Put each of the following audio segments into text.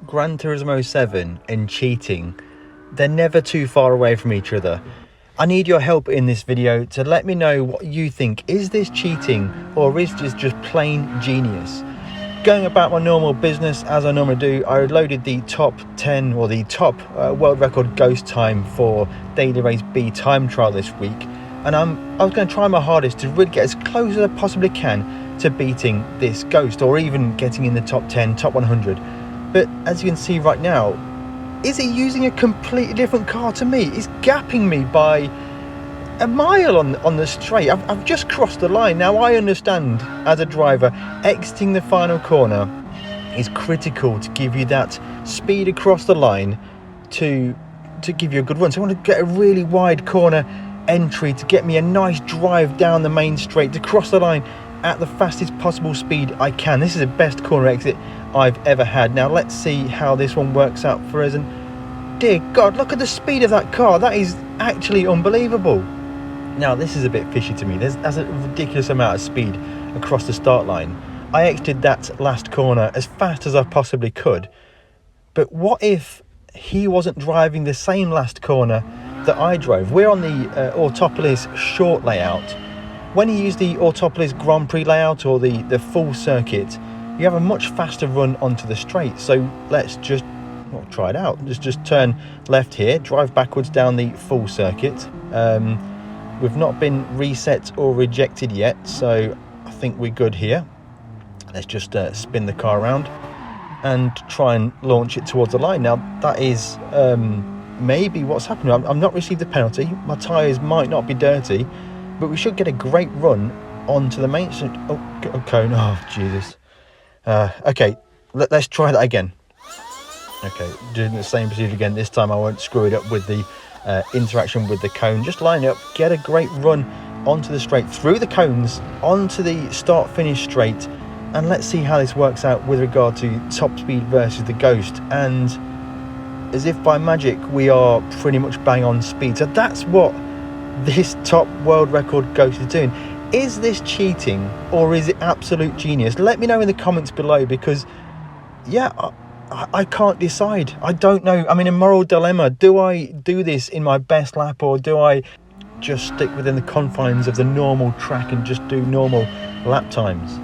Gran Turismo 7 and cheating, they're never too far away from each other. I need your help in this video to let me know what you think. Is this cheating or is this just plain genius? Going about my normal business as I normally do, I loaded the top 10 or the top world record ghost time for Daily Race B time trial this week, and I was going to try my hardest to really get as close as I possibly can to beating this ghost, or even getting in the top 10, top 100. But as you can see right now, is he using a completely different car to me? He's gapping me by a mile on the straight. I've just crossed the line. Now I understand as a driver, exiting the final corner is critical to give you that speed across the line to give you a good run. So I want to get a really wide corner entry to get me a nice drive down the main straight to cross the line at the fastest possible speed I can. This is the best corner exit I've ever had. Now let's see how this one works out for us. And dear God, look at the speed of that car. That is actually unbelievable. Now this is a bit fishy to me. There's a ridiculous amount of speed across the start line. I exited that last corner as fast as I possibly could. But what if he wasn't driving the same last corner that I drove? We're on the Autopolis short layout. When you use the Autopolis Grand Prix layout or the full circuit, you have a much faster run onto the straight. So let's just try it out. Just turn left here, drive backwards down the full circuit. We've not been reset or rejected yet, so I think we're good here. Let's just spin the car around and try and launch it towards the line. Now that is maybe what's happening. I've not received a penalty. My tyres might not be dirty, but we should get a great run onto the main street. Oh, cone. Oh, Jesus. Okay, let's try that again. Okay, doing the same procedure again. This time I won't screw it up with the interaction with the cone. Just line it up, get a great run onto the straight, through the cones, onto the start-finish straight, and let's see how this works out with regard to top speed versus the Ghost. And as if by magic, we are pretty much bang on speed. So that's what this top world record Ghost is doing. Is this cheating or is it absolute genius? Let me know in the comments below, because yeah, I can't decide. I don't know. I'm in a moral dilemma. Do I do this in my best lap, or do I just stick within the confines of the normal track and just do normal lap times?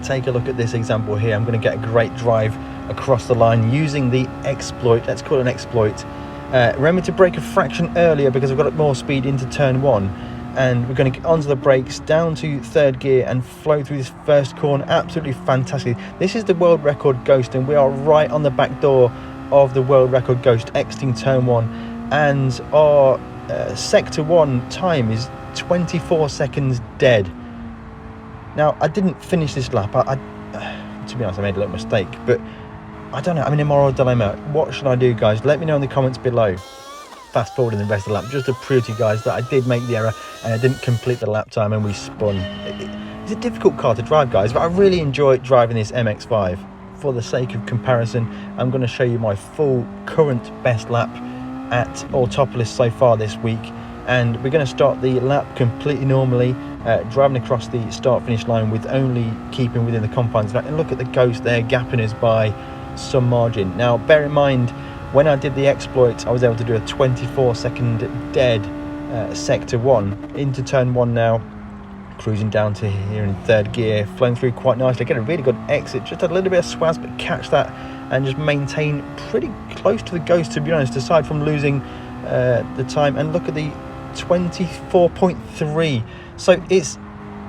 Take a look at this example here. I'm going to get a great drive across the line using the exploit. Let's call it an exploit. Remember to brake a fraction earlier because I've got more speed into turn one. And we're going to get onto the brakes, down to third gear, and flow through this first corner. Absolutely fantastic. This is the world record Ghost, and we are right on the back door of the world record Ghost, exiting turn one. And our sector one time is 24 seconds dead. Now, I didn't finish this lap. To be honest, I made a little mistake, but I don't know. I'm in a moral dilemma. What should I do, guys? Let me know in the comments below. Fast forwarding the rest of the lap just to prove to you guys that I did make the error and I didn't complete the lap time and we spun. It's a difficult car to drive, guys, but I really enjoy driving this MX-5. For the sake of comparison, I'm going to show you my full current best lap at Autopolis so far this week, and we're going to start the lap completely normally, driving across the start-finish line with only keeping within the confines. And look at the Ghost there, gapping us by some margin. Now, bear in mind, when I did the exploit, I was able to do a 24-second dead sector one into turn one now, cruising down to here in third gear, flowing through quite nicely. Get a really good exit, just a little bit of swaz, but catch that and just maintain pretty close to the Ghost, to be honest, aside from losing the time. And look at the 24.3, so it's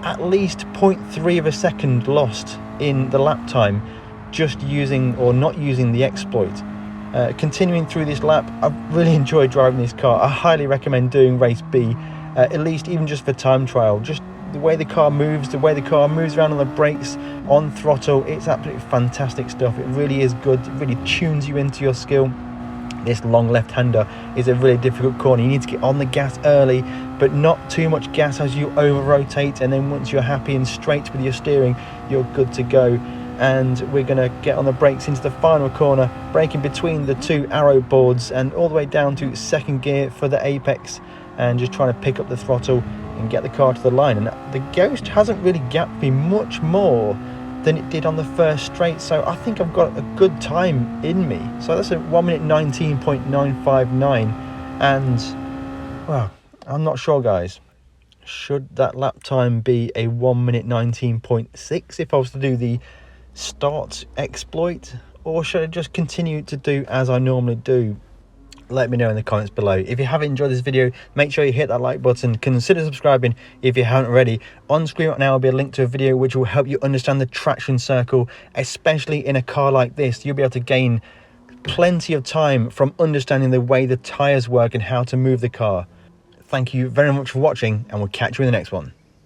at least 0.3 of a second lost in the lap time just using or not using the exploit. Continuing through this lap, I've really enjoyed driving this car. I highly recommend doing race B, at least even just for time trial. Just the way the car moves around on the brakes, on throttle, it's absolutely fantastic stuff. It really is good. It really tunes you into your skill. This long left-hander is a really difficult corner. You need to get on the gas early, but not too much gas as you over-rotate, and then once you're happy and straight with your steering, you're good to go. And we're going to get on the brakes into the final corner, braking between the two arrow boards and all the way down to second gear for the apex, and just trying to pick up the throttle and get the car to the line. And the Ghost hasn't really gapped me much more than it did on the first straight. So I think I've got a good time in me. So that's a 1 minute 19.959. And well, I'm not sure, guys. Should that lap time be a 1 minute 19.6 if I was to do the start exploit, or should I just continue to do as I normally do? Let me know in the comments below. If you have enjoyed this video, make sure you hit that like button. Consider subscribing if you haven't already. On screen right now will be a link to a video which will help you understand the traction circle, especially in a car like this. You'll be able to gain plenty of time from understanding the way the tires work and how to move the car. Thank you very much for watching, and we'll catch you in the next one.